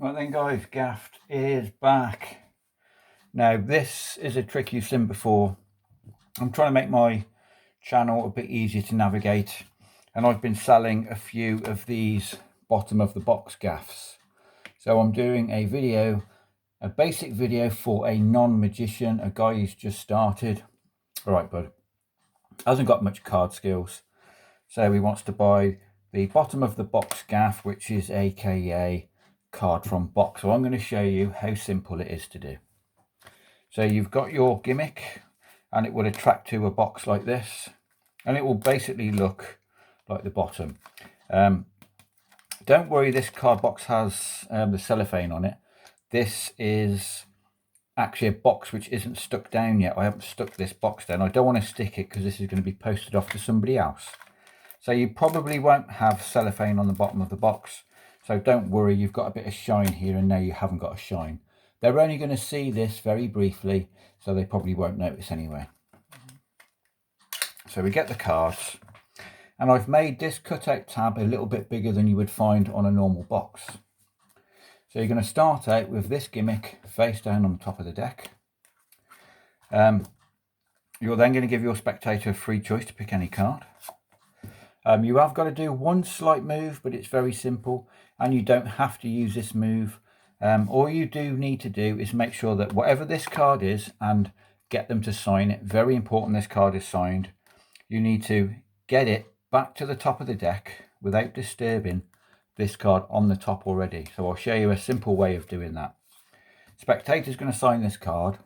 Right then guys, Gaffed is back. Now this is a trick you've seen before. I'm trying to make my channel a bit easier to navigate, and I've been selling a few of these bottom of the box gaffs. So I'm doing a video, a basic video for a non-magician, a guy who's just started. All right, bud. Hasn't got much card skills. So he wants to buy the bottom of the box gaff, which is AKA card from box. So I'm going to show you how simple it is to do. So you've got your gimmick and it will attract to a box like this, and it will basically look like the bottom. Don't worry, this card box has the cellophane on it. This is actually a box which isn't stuck down yet. I haven't stuck this box down. I don't want to stick it because this is going to be posted off to somebody else. So you probably won't have cellophane on the bottom of the box. So don't worry, you've got a bit of shine here, and now you haven't got a shine. They're only going to see this very briefly, so they probably won't notice anyway. So we get the cards, and I've made this cutout tab a little bit bigger than you would find on a normal box. So you're going to start out with this gimmick face down on the top of the deck. You're then going to give your spectator a free choice to pick any card. You have got to do one slight move, but it's very simple, and you don't have to use this move. All you do need to do is make sure that whatever this card is, and get them to sign it. Very important this card is signed. You need to get it back to the top of the deck without disturbing this card on the top already. So I'll show you a simple way of doing that. Spectator's going to sign this card.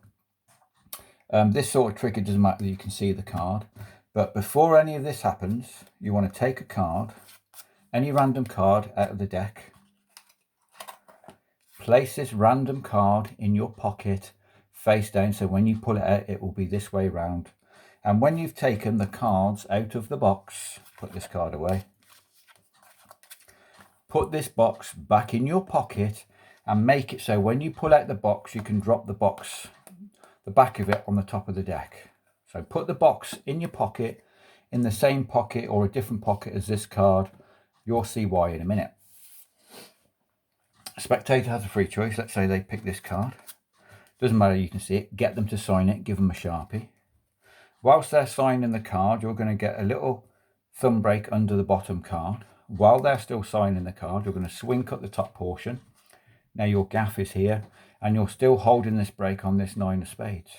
This sort of trick, it doesn't matter that you can see the card. But before any of this happens, you want to take a card, any random card out of the deck, place this random card in your pocket face down, so when you pull it out, it will be this way round. And when you've taken the cards out of the box, put this card away, put this box back in your pocket and make it so when you pull out the box, you can drop the box, the back of it, on the top of the deck. So put the box in your pocket, in the same pocket or a different pocket as this card. You'll see why in a minute. Spectator has a free choice. Let's say they pick this card. Doesn't matter, you can see it. Get them to sign it, give them a Sharpie. Whilst they're signing the card, you're going to get a little thumb break under the bottom card. While they're still signing the card, you're going to swing cut the top portion. Now your gaff is here, and you're still holding this break on this 9 of spades.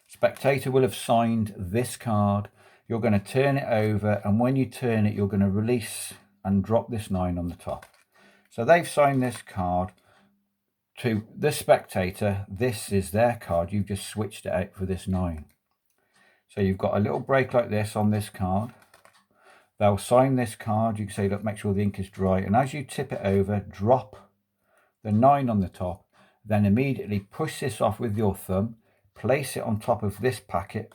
Spectator will have signed this card. You're going to turn it over, and when you turn it, you're going to release and drop this 9 on the top. So they've signed this card to the spectator. This is their card. You've just switched it out for this 9. So you've got a little break like this on this card. They'll sign this card. You can say, look, make sure the ink is dry. And as you tip it over, drop the 9 on the top. Then immediately push this off with your thumb. Place it on top of this packet.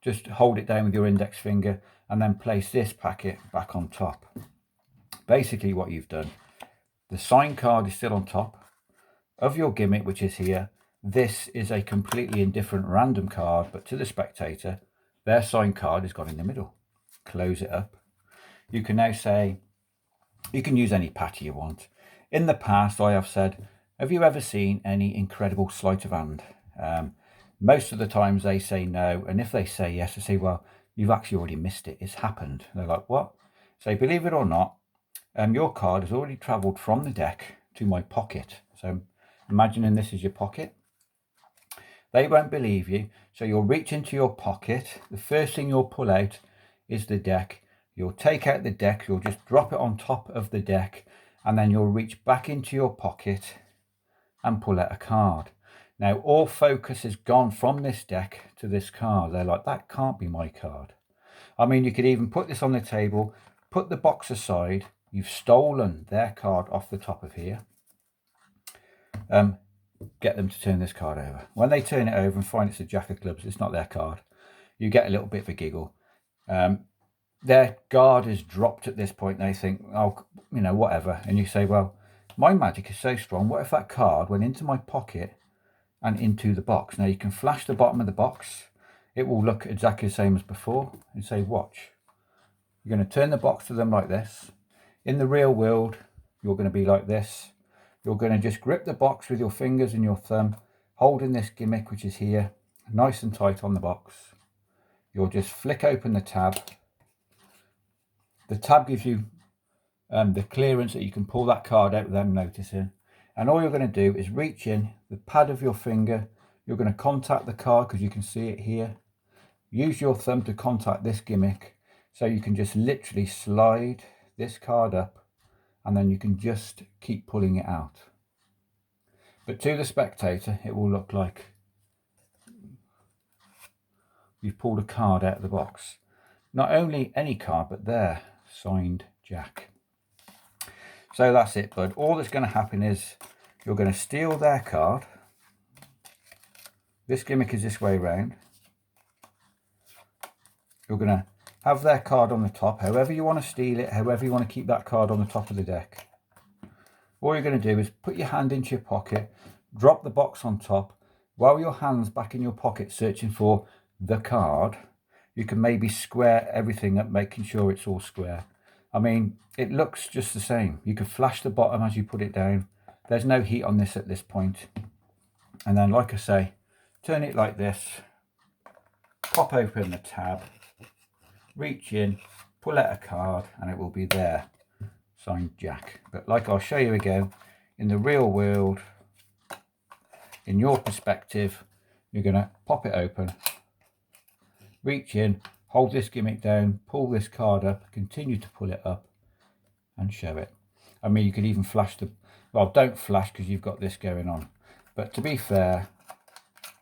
Just hold it down with your index finger, and then place this packet back on top. Basically what you've done, the signed card is still on top of your gimmick, which is here. This is a completely indifferent random card, but to the spectator, their signed card is gone in the middle. Close it up. You can now say, you can use any patter you want. In the past, I have said, have you ever seen any incredible sleight of hand? Most of the times they say no, and if they say yes, I say, well, you've actually already missed it. It's happened. They're like, what? So believe it or not, your card has already travelled from the deck to my pocket. So imagining this is your pocket. They won't believe you, so you'll reach into your pocket. The first thing you'll pull out is the deck. You'll take out the deck, you'll just drop it on top of the deck, and then you'll reach back into your pocket and pull out a card. Now all focus has gone from this deck to this card. They're like, that can't be my card. I mean, you could even put this on the table, put the box aside. You've stolen their card off the top of here. Get them to turn this card over. When they turn it over and find it's a jack of clubs, it's not their card, you get a little bit of a giggle. Their guard is dropped at this point. They think, oh, you know, whatever. And you say, well, my magic is so strong. What if that card went into my pocket and into the box? Now you can flash the bottom of the box. It will look exactly the same as before, and say, watch. You're going to turn the box to them like this. In the real world, you're going to be like this. you're going to just grip the box with your fingers and your thumb, holding this gimmick, which is here, nice and tight on the box. You'll just flick open the tab. The tab gives you the clearance that you can pull that card out without noticing. And all you're going to do is reach in the pad of your finger. You're going to contact the card because you can see it here. Use your thumb to contact this gimmick. So you can just literally slide this card up and then you can just keep pulling it out. But to the spectator, it will look like you've pulled a card out of the box. Not only any card, but there, signed Jack. So that's it, bud. All that's going to happen is you're going to steal their card. This gimmick is this way round. You're going to have their card on the top, however you want to steal it, however you want to keep that card on the top of the deck. All you're going to do is put your hand into your pocket, drop the box on top. While your hand's back in your pocket searching for the card, you can maybe square everything up, making sure it's all square. I mean, it looks just the same. You can flash the bottom as you put it down. There's no heat on this at this point. And then, like I say, turn it like this, pop open the tab, reach in, pull out a card, and it will be there, signed Jack. But like I'll show you again, in the real world, in your perspective, you're going to pop it open, reach in, hold this gimmick down, pull this card up, continue to pull it up and show it. I mean, you could even flash the, well, don't flash because you've got this going on. But to be fair,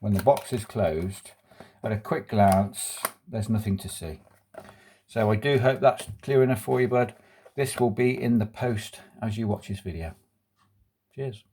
when the box is closed, at a quick glance, there's nothing to see. So I do hope that's clear enough for you, bud. This will be in the post as you watch this video. Cheers.